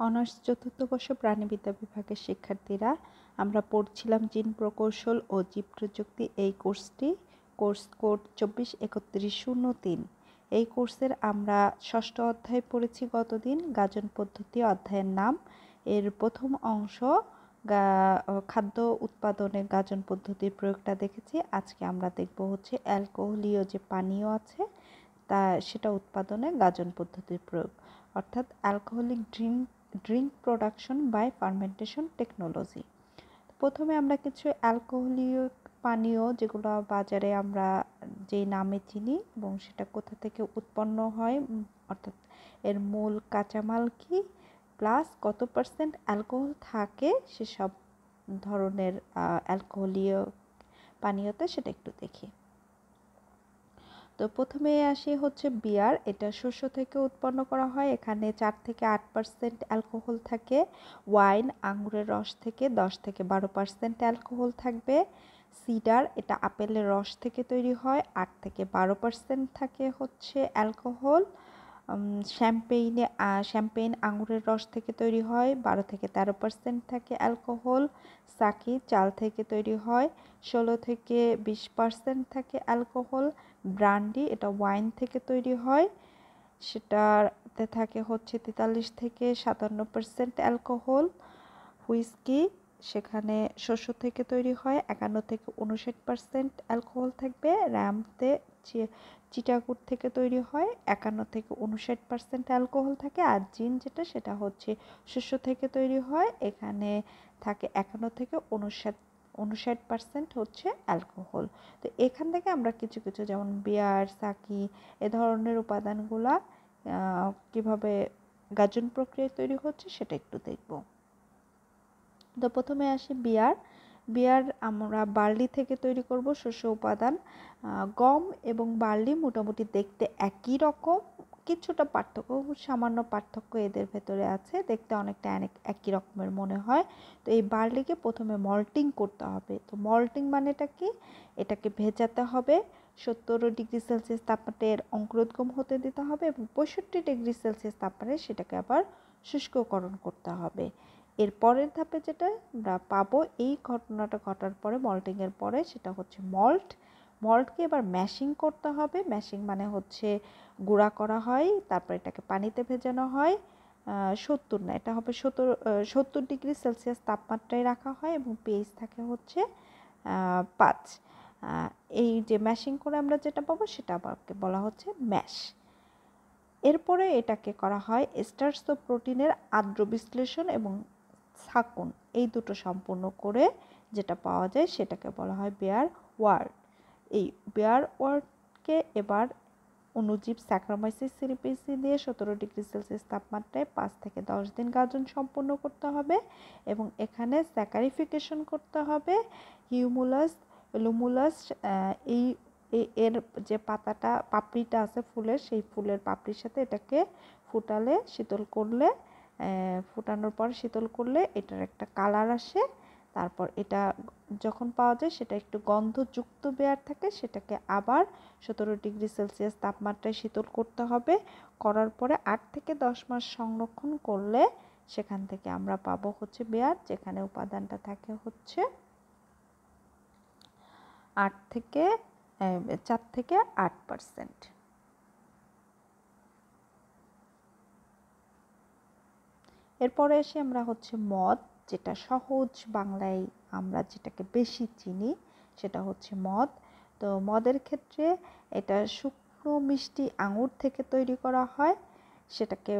Honours চতুর্থ বর্ষ প্রাণিবিদ্যা বিভাগের শিক্ষার্থীরা আমরা পড়ছিলাম জিন প্রকৌশল ও জীব প্রযুক্তি। এই কোর্সটি কোর্স কোড 24-31-03। এই কোর্সের আমরা ষষ্ঠ অধ্যায় পড়েছি গতদিন, গাজন পদ্ধতি অধ্যায়ের নাম। এর প্রথম অংশ খাদ্য উৎপাদনে গাজন পদ্ধতির প্রয়োগটা দেখেছি। আজকে আমরা দেখব হচ্ছে অ্যালকোহলীয় যে পানীয় আছে তা সেটা উৎপাদনে গাজন পদ্ধতির প্রয়োগ, অর্থাৎ alcoholic drink production by fermentation technology. প্রথমে আমরা কিছু অ্যালকোহলীয় পানীয় যেগুলো বাজারে আমরা যে নামে চিনি এবং সেটা কোথা থেকে উৎপন্ন হয়, অর্থাৎ এর মূল কাঁচামাল কি, প্লাস কত পার্সেন্ট অ্যালকোহল থাকে সেসব ধরনের অ্যালকোহলীয় পানীয়তে, সেটা একটু দেখি। তো প্রথমে আসি হচ্ছে বিয়ার। এটা শস্য থেকে উৎপন্ন করা হয়, এখানে 4-8% অ্যালকোহল থাকে। ওয়াইন, আঙুরের রস থেকে 10-12% অ্যালকোহল থাকবে। সিডার, এটা আপেলের রস থেকে তৈরি হয়, 8-12% থাকে হচ্ছে অ্যালকোহল। শ্যাম্পেইন আঙুরের রস থেকে তৈরি হয়, 12-13% থাকে অ্যালকোহল। সাকি চাল থেকে তৈরি হয়, 16-20% থাকে অ্যালকোহল। ব্রান্ডি, এটা ওয়াইন থেকে তৈরি হয়, সেটাতে থাকে হচ্ছে 43-57% অ্যালকোহল। হুইস্কি, সেখানে শস্য থেকে তৈরি হয়, 51-59% অ্যালকোহল থাকবে। র্যামতে চিটাগুড় থেকে তৈরি হয়, 51-59% অ্যালকোহল থাকে। আর জিন যেটা, সেটা হচ্ছে শস্য থেকে তৈরি হয়, এখানে থাকে 51-59% হচ্ছে অ্যালকোহল। তো এখান থেকে আমরা কিছু কিছু যেমন বিয়ার, সাকি এ ধরনের উপাদানগুলা কিভাবে গাজন প্রক্রিয়ায় তৈরি হচ্ছে সেটা একটু দেখব। তো প্রথমে আসি বিয়ার আমরা বার্লি থেকে তৈরি করব, শস্য উপাদান। গম এবং বার্লি মোটামুটি দেখতে একই রকম, কিছুটা পার্থক্য, সামান্য পার্থক্য এদের ভেতরে আছে, দেখতে অনেকটা একই রকমের মনে হয়। তো এই বার্লিকে প্রথমে মল্টিং করতে হবে। তো মল্টিং মানেটা কি, এটাকে ভেজাতে হবে, 70°C তাপমাত্রায় এর অঙ্কুরোদ্গম হতে দিতে হবে এবং 65°C তাপমাত্রায় সেটাকে আবার শুষ্ককরণ করতে হবে। এর পরের ধাপে যেটা আমরা পাবো, এই ঘটনাটা ঘটার পরে মল্টিংয়ের পরে, সেটা হচ্ছে মল্টকে এবার ম্যাশিং করতে হবে। ম্যাশিং মানে হচ্ছে গুঁড়া করা হয়, তারপর এটাকে পানিতে ভেজানো হয়, 70 না, এটা হবে 70°C তাপমাত্রায় রাখা হয় এবং পিএইচ থাকে হচ্ছে 5। এই যে ম্যাশিং করে আমরা যেটা পাবো সেটা আবার বলা হচ্ছে ম্যাশ। এরপরে এটাকে করা হয় এস্টার্স ও প্রোটিনের আর্দ্র বিশ্লেষণ এবং ছাঁকুন, এই দুটো সম্পূর্ণ করে যেটা পাওয়া যায় সেটাকে বলা হয় বেয়ার ওয়ার্ড। এই বেয়ার ওয়ার্ডকে এবার অণুজীব স্যাকারোমাইসিস সিরিপিসি দিয়ে 17°C তাপমাত্রায় 5-10 দিন গাজন সম্পূর্ণ করতে হবে এবং এখানে স্যাকারিফিকেশন করতে হবে। লুমুলাস, এই এর যে পাপড়িটা আছে ফুলের, সেই ফুলের পাপড়ির সাথে এটাকে ফুটানোর পর শীতল করলে এটার একটা কালার আসে। তারপর এটা যখন পাওয়া যায় সেটা একটু গন্ধযুক্ত বেয়ার থাকে, সেটাকে আবার 17°C তাপমাত্রায় শীতল করতে হবে। করার পরে 8-10 মাস সংরক্ষণ করলে সেখান থেকে আমরা পাবো হচ্ছে বেয়ার, যেখানে উপাদানটা থাকে হচ্ছে 4-8%। এরপরে এসে আমরা হচ্ছে মদ, যেটা সহজ বাংলায় আমরা যেটাকে বেশি চিনি সেটা হচ্ছে মদ। তো মদের ক্ষেত্রে এটা শুকনো মিষ্টি আঙুর থেকে তৈরি করা হয়, সেটাকে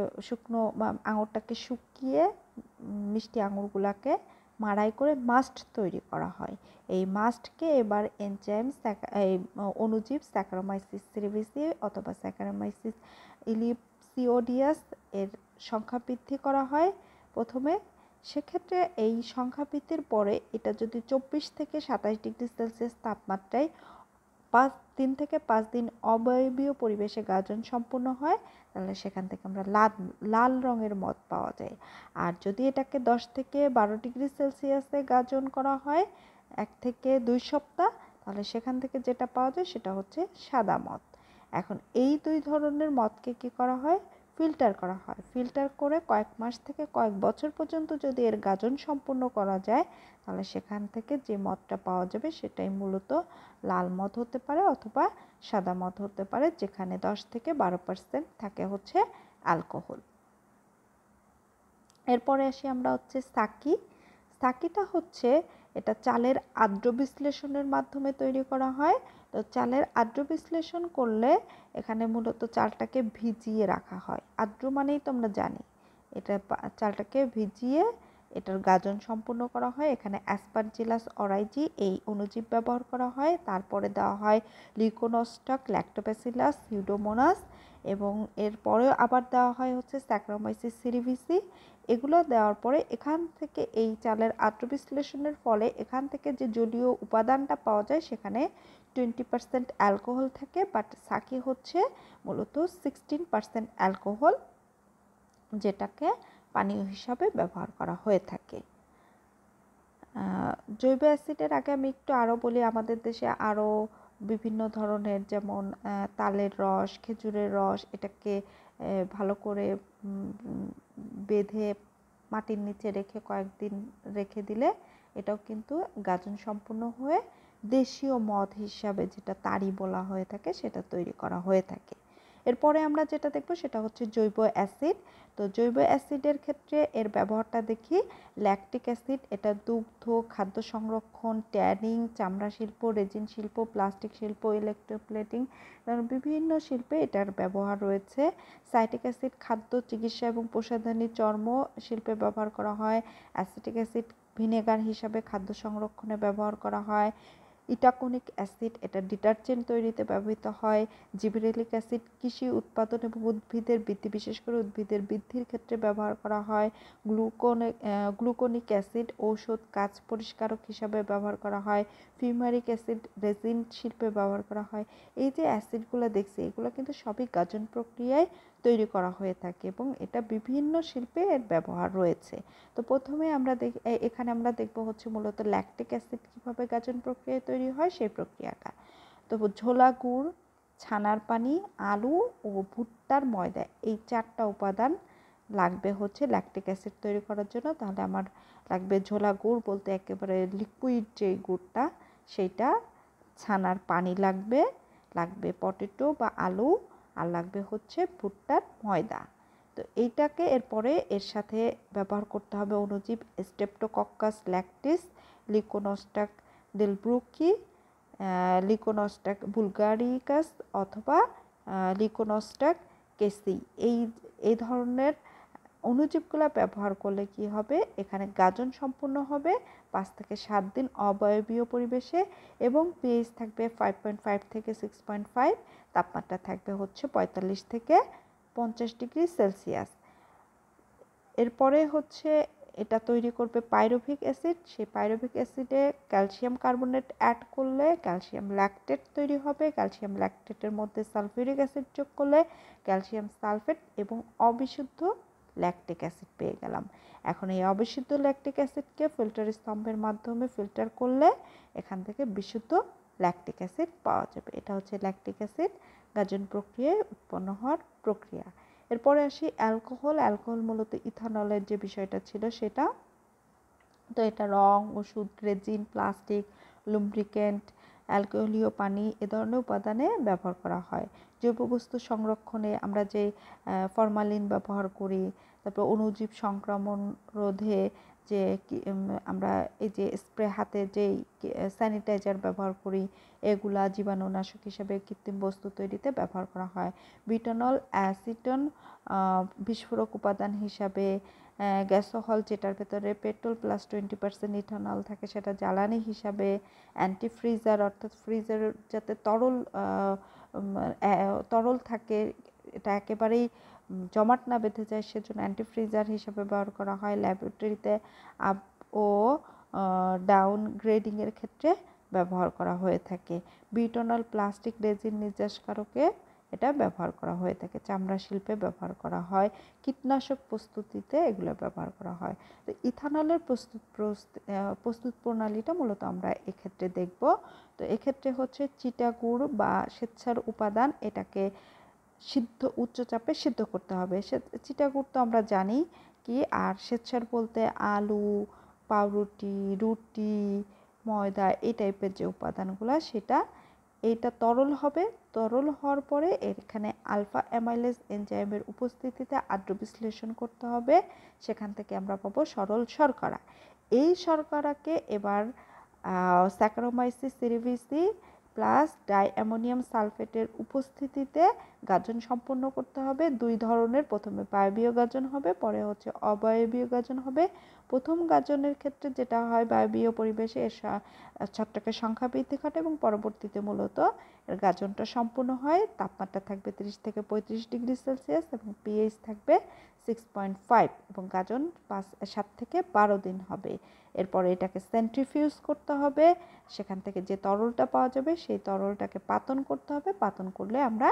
আঙুরটাকে শুকিয়ে মিষ্টি আঙুরগুলাকে মাড়াই করে মাস্ট তৈরি করা হয়। এই মাস্টকে এবার অণুজীব স্যাকারোমাইসিস সেরেভিসি অথবা স্যাকারোমাইসিস ইলিপসিওডিয়াস এর সংখ্যা বৃদ্ধি করা হয় প্রথমে। সেক্ষেত্রে এই সংখ্যা বৃদ্ধির পরে এটা যদি 24-27°C তাপমাত্রায় 3-5 দিন অবায়বীয় পরিবেশে গাজন সম্পূর্ণ হয়, তাহলে সেখান থেকে আমরা লাল রঙের মদ পাওয়া যায়। আর যদি এটাকে 10-12°C গাজন করা হয় 1-2 সপ্তাহ, তাহলে সেখান থেকে যেটা পাওয়া যায় সেটা হচ্ছে সাদা মদ। এখন এই দুই ধরনের মদকে কি করা হয়, ফিল্টার করা হয়। ফিল্টার করে কয়েক মাস থেকে কয়েক বছর পর্যন্ত যদি এর গাজন সম্পূর্ণ করা যায়, তাহলে সেখান থেকে যে মদটা পাওয়া যাবে সেটাই মূলত লাল মদ হতে পারে অথবা সাদা মদ হতে পারে, যেখানে 10 থেকে 12% থাকে হচ্ছে অ্যালকোহল। এরপরে আসি আমরা হচ্ছে সাকি। সাকিটা হচ্ছে এটা চালের আর্দ্র বিশ্লেষণের মাধ্যমে তৈরি করা হয়। তো চালের আর্দ্র বিশ্লেষণ করলে এখানে মূলত চালটাকে ভিজিয়ে রাখা হয়। আর্দ্র মানেই তো আমরা জানি, এটা চালটাকে ভিজিয়ে এটার গাজন সম্পূর্ণ করা হয়। এখানে অ্যাসপারজিলাস অরাইজি এই অণুজীব ব্যবহার করা হয়। তারপরে দেওয়া হয় লিকোনোস্টাক, ল্যাক্টোব্যাসিলাস, সিউডোমোনাস, এবং এরপরেও আবার দেওয়া হয় হচ্ছে স্যাক্রারোমাইসিস সিরিভিসি। এগুলো দেওয়ার পরে এখান থেকে এই চালের আর্দ্র বিশ্লেষণের ফলে এখান থেকে যে জলীয় উপাদানটা পাওয়া যায় সেখানে 20% অ্যালকোহল থাকে, বাট সাকি হচ্ছে মূলত 16% অ্যালকোহল, যেটাকে পানীয় হিসাবে ব্যবহার করা হয়ে থাকে। জৈব অ্যাসিডের আগে আমি একটু আরও বলি, আমাদের দেশে আরও বিভিন্ন ধরনের, যেমন তালের রস, খেজুরের রস, এটাকে ভালো করে বেঁধে মাটির নিচে রেখে কয়েকদিন রেখে দিলে এটাও কিন্তু গাজন সম্পূর্ণ হয়ে দেশীয় মদ হিসাবে, যেটা তাড়ি বলা হয়ে থাকে, সেটা তৈরি করা হয়ে থাকে। এরপরে আমরা যেটা দেখব সেটা হচ্ছে জৈব অ্যাসিড। তো জৈব অ্যাসিডের ক্ষেত্রে এর ব্যবহারটা দেখি। ল্যাকটিক অ্যাসিড, এটা দুগ্ধ, খাদ্য সংরক্ষণ, ট্যানিং, চামড়া শিল্প, রেজিন শিল্প, প্লাস্টিক শিল্প, ইলেকট্রোপ্লেটিং, বিভিন্ন শিল্পে এটার ব্যবহার রয়েছে। সাইট্রিক অ্যাসিড খাদ্য, চিকিৎসা এবং প্রসাধনী, চর্ম শিল্পে ব্যবহার করা হয়। অ্যাসিটিক অ্যাসিড ভিনেগার হিসাবে খাদ্য সংরক্ষণে ব্যবহার করা হয়। ইটাকোনিক অ্যাসিড, এটা ডিটারজেন্ট তৈরিতে ব্যবহৃত হয়। জিবরেলিক অ্যাসিড কৃষি উৎপাদন এবং উদ্ভিদের বৃদ্ধি, বিশেষ করে উদ্ভিদের বৃদ্ধির ক্ষেত্রে ব্যবহার করা হয়। গ্লুকোনিক অ্যাসিড ঔষধ, কাঁচ পরিষ্কারক হিসাবে ব্যবহার করা হয়। ফিউমারিক অ্যাসিড রেজিন শিল্পে ব্যবহার করা হয়। এই যে অ্যাসিডগুলো দেখছি, এগুলো কিন্তু সবই গাজন প্রক্রিয়ায় তৈরি করা হয়ে থাকে এবং এটা বিভিন্ন শিল্পে এর ব্যবহার রয়েছে। তো প্রথমে আমরা এখানে আমরা দেখব হচ্ছে মূলত ল্যাকটিক অ্যাসিড কীভাবে গাজন প্রক্রিয়ায় তৈরি হয় সেই প্রক্রিয়াটা। তো ঝোলা গুড়, ছানার পানি, আলু ও ভুট্টার ময়দা, এই 4টা উপাদান লাগবে হচ্ছে ল্যাকটিক অ্যাসিড তৈরি করার জন্য। তাহলে আমার লাগবে ঝোলা গুড় বলতে একেবারে লিকুইড যে গুড়টা সেইটা, ছানার পানি লাগবে, লাগবে পটেটো বা আলু, আর লাগবে হচ্ছে ভুট্টার ময়দা। তো এইটাকে এরপরে এর সাথে ব্যবহার করতে হবে অণুজীব স্ট্রেপ্টোকক্কাস ল্যাকটিস, লিকোনোস্টাক ডেলব্রুকি, লিকোনোস্টাক বুলগারিকাস অথবা লিকোনোস্টাক কেসি। এই ধরনের অণুজীবগুলো ব্যবহার করলে কি হবে, এখানে গাজন সম্পূর্ণ হবে 5 থেকে 7 দিন অবায়বীয় পরিবেশে, এবং পিএইচ থাকবে 5.5 থেকে 6.5, তাপমাত্রা থাকবে হচ্ছে 45 থেকে 50 ডিগ্রি সেলসিয়াস। এরপরে হচ্ছে এটা তৈরি করবে পাইরুভিক অ্যাসিড। সেই পাইরুভিক অ্যাসিডে ক্যালসিয়াম কার্বনেট অ্যাড করলে ক্যালসিয়াম ল্যাকটেট তৈরি হবে। ক্যালসিয়াম ল্যাকটেটের মধ্যে সালফিউরিক অ্যাসিড যোগ করলে ক্যালসিয়াম সালফেট এবং অবিশুদ্ধ ল্যাকটিক অ্যাসিড পেয়ে গেলাম। এখন এই অবিশুদ্ধ ল্যাকটিক অ্যাসিডকে ফিল্টার স্তম্ভের মাধ্যমে ফিল্টার করলে এখান থেকে বিশুদ্ধ ল্যাকটিক অ্যাসিড পাওয়া যাবে। এটা হচ্ছে ল্যাকটিক অ্যাসিড গাজন প্রক্রিয়ায় উৎপন্ন হওয়ার প্রক্রিয়া। এরপরে আসি অ্যালকোহল। অ্যালকোহল মূলত ইথানলের যে বিষয়টা ছিল সেটা। তো এটা রং, ওষুধ, রেজিন, প্লাস্টিক, লুব্রিকেন্ট, অ্যালকোহলীয় পানি এ ধরনের উপাদানে ব্যবহার করা হয়। জৈব বস্তু সংরক্ষণে আমরা যে ফরমালিন ব্যবহার করি, তারপর অণুজীব সংক্রমণ রোধে যে আমরা এই যে স্প্রে হাতে যেই স্যানিটাইজার ব্যবহার করি, এগুলা জীবাণুনাশক হিসেবে কৃত্রিম বস্তু তৈরিতে ব্যবহার করা হয়। বিটানল, অ্যাসিটন বিস্ফোরক উপাদান হিসাবে, গ্যাসোহল যেটার ভেতরে পেট্রোল প্লাস 20% ইথানল থাকে সেটা জ্বালানি হিসাবে, অ্যান্টিফ্রিজার অর্থাৎ ফ্রিজের যাতে তরল থাকে, এটা একেবারেই জমাট না বেঁধে যায় সেজন্য অ্যান্টিফ্রিজার হিসাবে ব্যবহার করা হয়। ল্যাবরেটরিতে আপ ও ডাউন গ্রেডিংয়ের ক্ষেত্রে ব্যবহার করা হয়ে থাকে। বিউটানল প্লাস্টিক রেজিন নির্যাসকারকে এটা ব্যবহার করা হয়ে থাকে। চামড়া শিল্পে ব্যবহার করা হয়। কীটনাশক প্রস্তুতিতে এগুলো ব্যবহার করা হয়। তো ইথানলের প্রস্তুত প্রণালীটা মূলত আমরা এক্ষেত্রে দেখব। তো এক্ষেত্রে হচ্ছে চিটা গুড় বা স্বেচ্ছার উপাদান, এটাকে উচ্চ চাপে সিদ্ধ করতে হবে। চিটাগুড় তো আমরা জানি কি, আর শ্বেতসার বলতে আলু, পাউরুটি, রুটি, ময়দা এই টাইপের যে উপাদানগুলো, এইটা তরল হবে। তরল হওয়ার পরে এখানে আলফা অ্যামাইলেজ এনজাইমের উপস্থিতিতে আদ্র বিশ্লেষণ করতে হবে। সেখান থেকে আমরা পাবো সরল শর্করা। এই শর্করাকে এবার স্যাকারোমাইসিস সেরিভিসি প্লাস ডাইঅ্যামোনিয়াম সালফেটের উপস্থিতিতে গাজন সম্পন্ন করতে হবে। দুই ধরনের, প্রথমে বায়বীয় গাজন হবে, পরে হচ্ছে অবায়বীয় গাজন হবে। প্রথম গাজনের ক্ষেত্রে যেটা হয়, বায়বীয় পরিবেশে এর ছত্রাকের সংখ্যা বৃদ্ধি ঘটে এবং পরবর্তীতে মূলত এর গাজনটা সম্পূর্ণ হয়। তাপমাত্রা থাকবে 30 থেকে 35 ডিগ্রি সেলসিয়াস এবং পিএইচ থাকবে 6.5 এবং গাজন 7 থেকে 12 দিন হবে। এরপরে এটাকে সেন্ট্রিফিউজ করতে হবে। সেখান থেকে যে তরলটা পাওয়া যাবে সেই তরলটাকে পাতন করতে হবে। পাতন করলে আমরা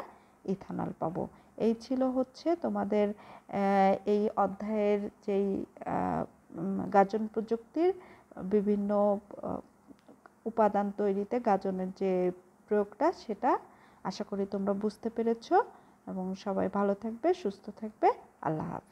ইথানল পাবো। এই ছিল হচ্ছে তোমাদের এই অধ্যায়ের যেই গাজন প্রযুক্তির বিভিন্ন উপাদান তৈরিতে গাজনের যে প্রয়োগটা, সেটা আশা করি তোমরা বুঝতে পেরেছো এবং সবাই ভালো থাকবে, সুস্থ থাকবে। আল্লাহ হাফেজ।